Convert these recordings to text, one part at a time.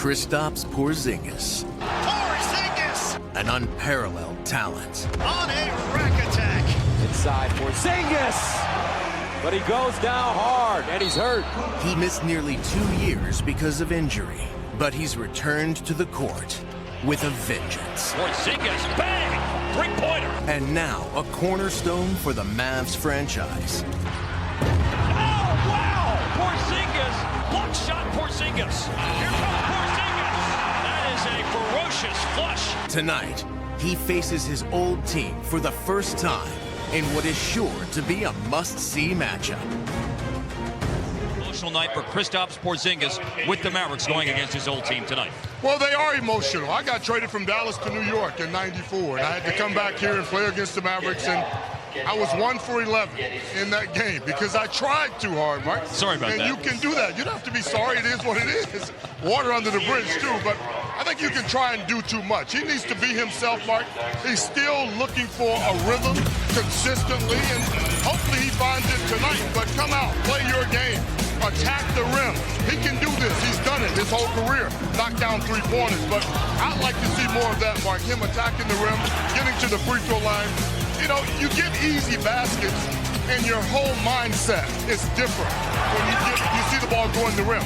Kristaps Porziņģis. Porzingis! An unparalleled talent. On a rack attack. Inside Porzingis! But he goes down hard, and he's hurt. He missed nearly 2 years because of injury, but he's returned to the court with a vengeance. Porzingis, bang! Three-pointer! And now a cornerstone for the Mavs franchise. Oh, wow! Porzingis! Block shot Porzingis! Here comes Porzingis! That is a ferocious flush! Tonight, he faces his old team for the first time in what is sure to be a must-see matchup. Emotional night for Kristaps Porzingis with the Mavericks going against his old team tonight. Well, they are emotional. I got traded from Dallas to New York in '94, and I had to come back here and play against the Mavericks, and I was 1 for 11 in that game because I tried too hard, Mike. Sorry about that. And you can do that. You don't have to be sorry. It is what it is. Water under the bridge, too, but I think you can try and do too much. He needs to be himself, Mark. He's still looking for a rhythm consistently, and hopefully he finds it tonight. But come out, play your game, attack the rim. He can do this. He's done it his whole career, knock down three-pointers. But I'd like to see more of that, Mark, him attacking the rim, getting to the free throw line. You know, you get easy baskets, and your whole mindset is different when you see the ball go in the rim.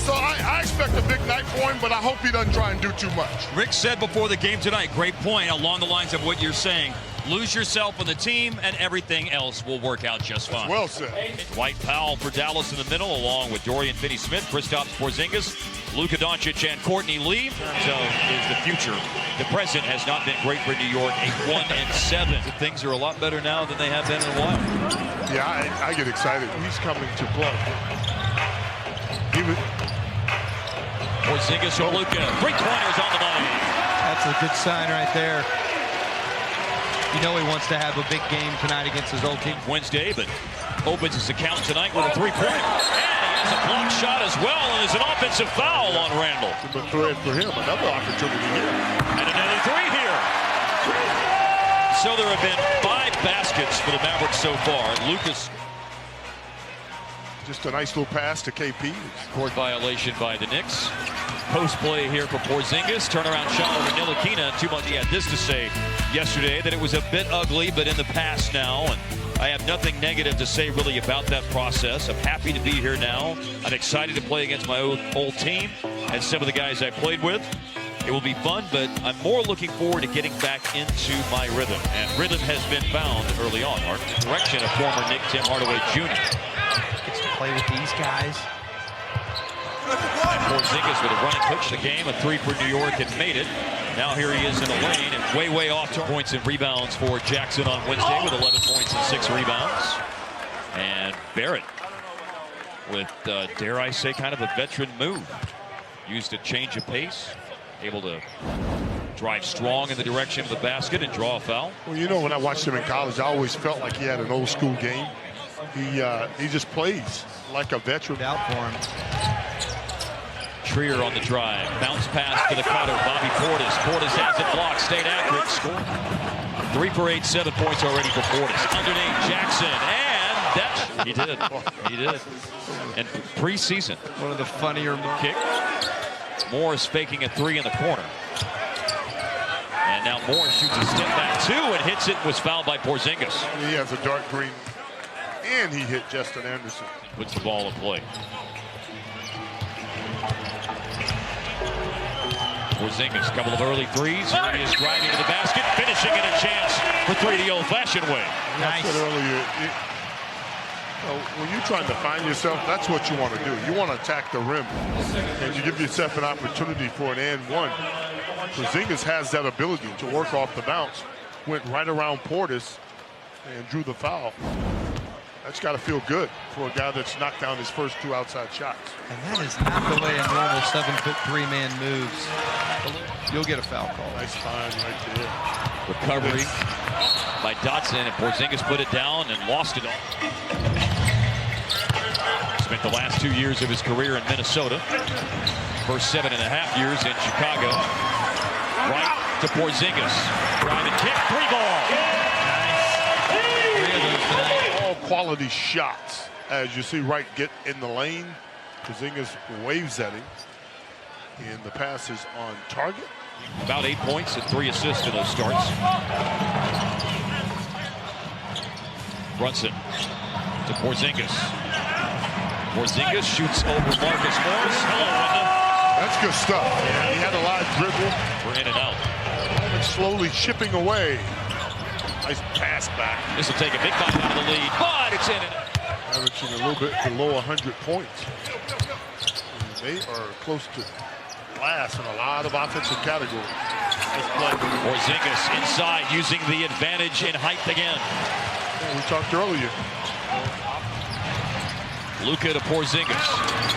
So I expect a big night for him, but I hope he doesn't try and do too much. Rick said before the game tonight, great point along the lines of what you're saying. Lose yourself on the team, and everything else will work out just fine. Well said. Dwight Powell for Dallas in the middle, along with Dorian Finney-Smith, Kristaps Porzingis, Luka Doncic, and Courtney Lee. So is the future. The present has not been great for New York. A 1-7. Things are a lot better now than they have been in a while. Yeah, I get excited. He's coming to play. Porzingis from Luka. 3-pointers on the money. That's a good sign right there. You know he wants to have a big game tonight against his old team. Wednesday, but opens his account tonight with a 3-pointer. And he has a block shot as well, and there's an offensive foul on Randall. The threat for him, another opportunity here. And another 3 here. So there have been 5 baskets for the Mavericks so far. Lucas. Just a nice little pass to KP. Court violation by the Knicks. Post play here for Porzingis. Turnaround shot over Ntilikina. Too much. He had this to say yesterday, that it was a bit ugly, but in the past now. And I have nothing negative to say really about that process. I'm happy to be here now. I'm excited to play against my old team and some of the guys I played with. It will be fun, but I'm more looking forward to getting back into my rhythm. And rhythm has been found early on. Our direction of former Knick Tim Hardaway Jr. Gets to play with these guys. And Porzingis with a running touch the game, a 3 for New York, and made it. Now here he is in the lane, and way off to points and rebounds for Jackson on Wednesday with 11 points and 6 rebounds. And Barrett with, dare I say, kind of a veteran move. Used a change of pace, able to drive strong in the direction of the basket and draw a foul. Well, you know, when I watched him in college, I always felt like he had an old school game. He just plays like a veteran. Out for him. Trier on the drive. Bounce pass to the cutter. Bobby Portis. Portis has it blocked. Stayed accurate. Score. 3 for 8, 7 points already for Portis. Underneath Jackson. And that he did. He did. And preseason. One of the funnier kick. Morris faking a 3 in the corner. And now Morris shoots a step back 2 and hits it. Was fouled by Porzingis. He has a dark green. And he hit Justin Anderson. Puts the ball in play. Porzingis, a couple of early threes. Here he is driving to the basket, finishing in a chance for 3 the old-fashioned way. Nice. I said earlier, when you're trying to find yourself, that's what you want to do. You want to attack the rim, and you give yourself an opportunity for an and one. Porzingis has that ability to work off the bounce. Went right around Portis and drew the foul. That's got to feel good for a guy that's knocked down his first 2 outside shots. And that is not the way a normal 7'3" man moves. You'll get a foul call. Nice find right there. Recovery by Dotson, and Porzingis put it down and lost it all. Spent the last 2 years of his career in Minnesota. First 7.5 years in Chicago. Right to Porzingis. Drive and kick, 3 ball. Quality shots, as you see Wright get in the lane. Porzingis waves at him. in the passes on target. About 8 points and 3 assists in those starts. Brunson to Porzingis. Porzingis shoots over Marcus Morris. Hello, Linda. That's good stuff. Yeah, he had a lot of dribble. We're in and out. Slowly chipping away. Nice pass back. This will take a big bite out of the lead, but it's in and out. Averaging a little bit below 100 points. They are close to last in a lot of offensive categories. Porzingis inside using the advantage in height again. We talked earlier. Luka to Porzingis.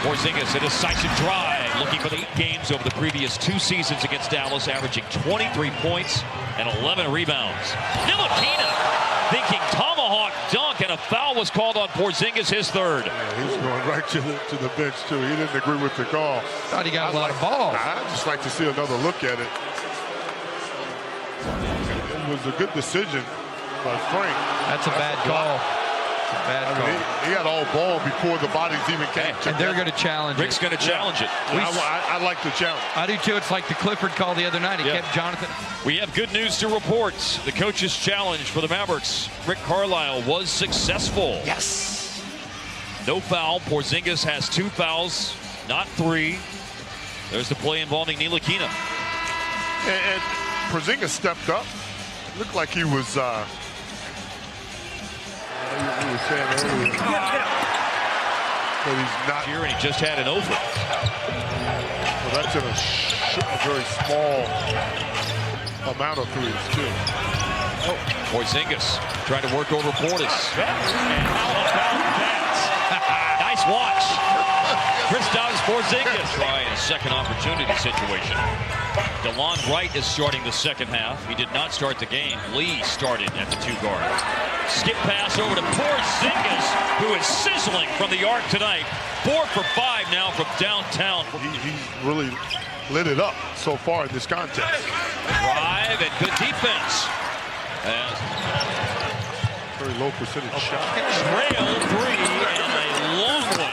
Porzingis, a decisive drive, looking for the 8 games over the previous 2 seasons against Dallas, averaging 23 points and 11 rebounds. Ntilikina thinking tomahawk dunk, and a foul was called on Porzingis, his 3rd. Yeah, he's going right to the bench, too. He didn't agree with the call. Thought he got a lot of balls. I'd just like to see another look at it. It was a good decision by Frank. That's a bad call. It's a bad call. He got all ball before the bodies even came. And they're going to challenge Rick's going to challenge it. I like the challenge. I do too. It's like the Clifford call the other night. It kept Jonathan. We have good news to report. The coach's challenge for the Mavericks, Rick Carlisle, was successful. Yes. No foul. Porzingis has 2 fouls, not 3. There's the play involving Ntilikina. And Porzingis stepped up. Looked like he was you were saying earlier, but he's not here, and he just had an over. So that's in a very small amount of threes, too. Oh, Porzingis trying to work over Portis. And out of bounds. Nice watch. Kristaps Porziņģis trying a second opportunity situation. DeLon Wright is starting the second half. He did not start the game. Lee started at the 2 guard. Skip pass over to Porzingis, who is sizzling from the arc tonight. 4 for 5 now from downtown. He's really lit it up so far in this contest. Drive and good defense. Very low percentage shot. Trail 3 and a long one.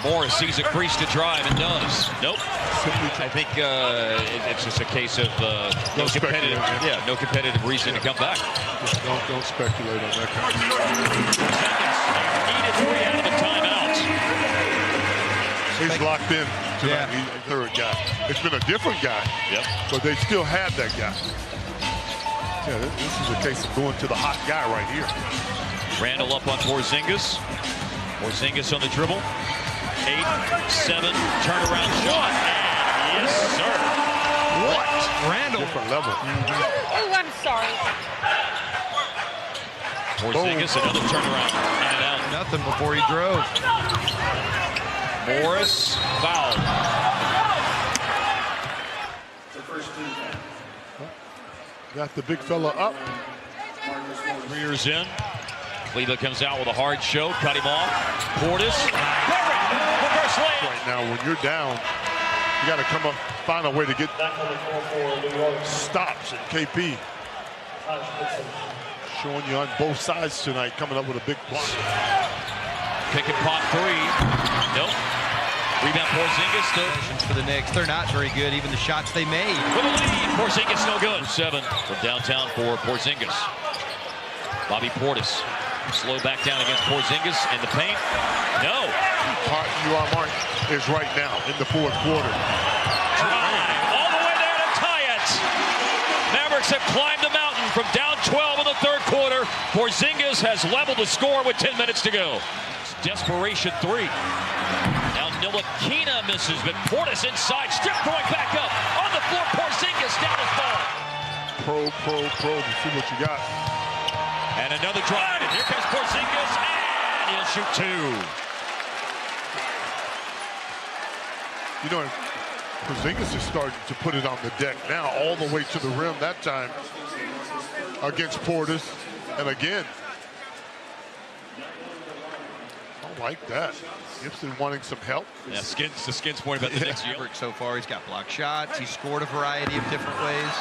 Morris sees a crease to drive and does. Nope. I think it's just a case of no competitive reason to come back. Just don't speculate on that kind of Needed 3 out of the timeout. He's locked in tonight. He's the 3rd guy. It's been a different guy, but they still had that guy. Yeah, this is a case of going to the hot guy right here. Randall up on Porzingis. Porzingis on the dribble. 8, 7, turnaround shot. And yes, sir. What? Randall. Different level. Oh, I'm sorry. Porzingis, another turnaround. And out. Nothing before he drove. Morris fouled. Got the big fella up. 3 years in. Cleveland comes out with a hard show. Cut him off. Portis. Reverse layup. Right now, when you're down, you got to come up, find a way to get stops. And KP showing you on both sides tonight, coming up with a big block. Pick and pop 3. Nope. Rebound Porzingis still. For the Knicks, they're not very good. Even the shots they made. For the lead. Porzingis no good. 7 from downtown for Porzingis. Bobby Portis. Slow back down against Porzingis in the paint. No. You are Mark is right now in the 4th quarter. Drive all the way there to tie it. Mavericks have climbed the mountain from down 12 in the 3rd quarter. Porzingis has leveled the score with 10 minutes to go. Desperation 3. Now Ntilikina misses, but Portis inside. Strip going back up. On the floor, Porzingis down his ball. To see what you got. And another drive. And here comes Porzingis, and he'll shoot 2. You know, Porzingis is starting to put it on the deck now, all the way to the rim that time against Portis. And again, I like that. Gibson wanting some help. Yeah, Skins point about the Knicks. So far, he's got block shots. He's scored a variety of different ways.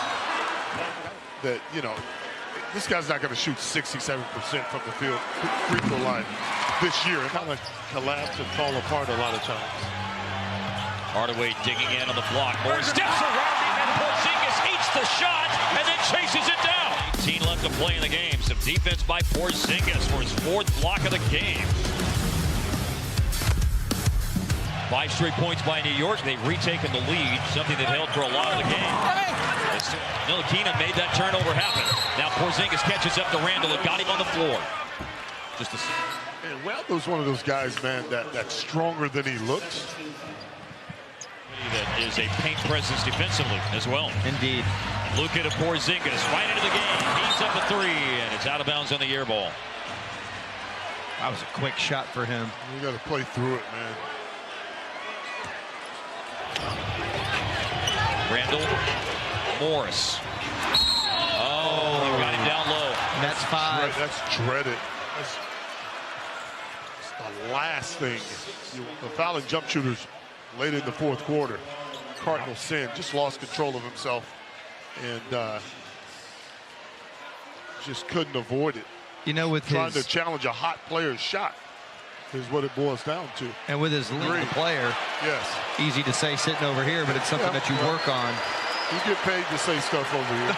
That, you know, this guy's not going to shoot 67% from the field, free throw line this year. It kind of collapse and fall apart a lot of times. Hardaway digging in on the block. More steps around him, and Porzingis eats the shot and then chases it down. 18 left to play in the game. Some defense by Porzingis for his 4th block of the game. 5 straight points by New York. They've retaken the lead, something that held for a lot of the game. Ntilikina made that turnover happen. Now Porzingis catches up to Randall and got him on the floor. Just a... And Randall's one of those guys, man, that's stronger than he looks. That is a paint presence defensively as well. Indeed. Luka to Porzingis, right into the game. He's up a 3, and it's out of bounds on the air ball. That was a quick shot for him. You got to play through it, man. Randall, Morris. Oh, he got him down low. And that's 5. That's dreaded. That's the last thing. The fouling jump shooters late in the 4th quarter. Cardinal sin, just lost control of himself and just couldn't avoid it. You know, with trying to challenge a hot player's shot is what it boils down to. And with his lead player, yes, easy to say sitting over here, but it's something that you work on. You get paid to say stuff over here.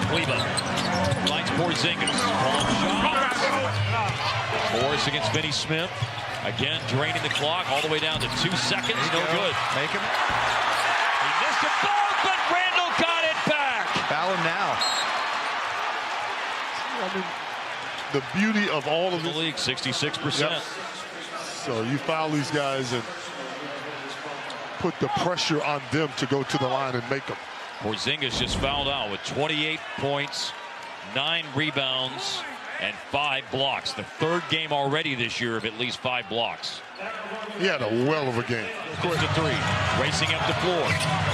Kleba finds Porzingis. Morris against Finney Smith. Again, draining the clock all the way down to 2 seconds. No good. Make him. He missed a ball, but Randall got it back. Foul him now. I mean, the beauty of all of the league, 66%. Yep. So you foul these guys and put the pressure on them to go to the line and make them. Porzingis just fouled out with 28 points, 9 rebounds, and 5 blocks. The 3rd game already this year of at least 5 blocks. He had a well of a game. Goes to 3, racing up the floor.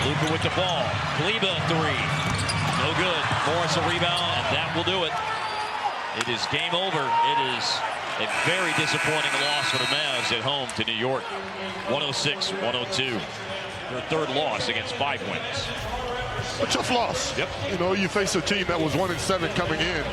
Luka with the ball. Kleba 3. No good. Morris a rebound, and that will do it. It is game over. It is a very disappointing loss for the Mavs at home to New York. 106-102. Their 3rd loss against 5 wins. A tough loss. Yep. You know, you face a team that was 1-7 coming in.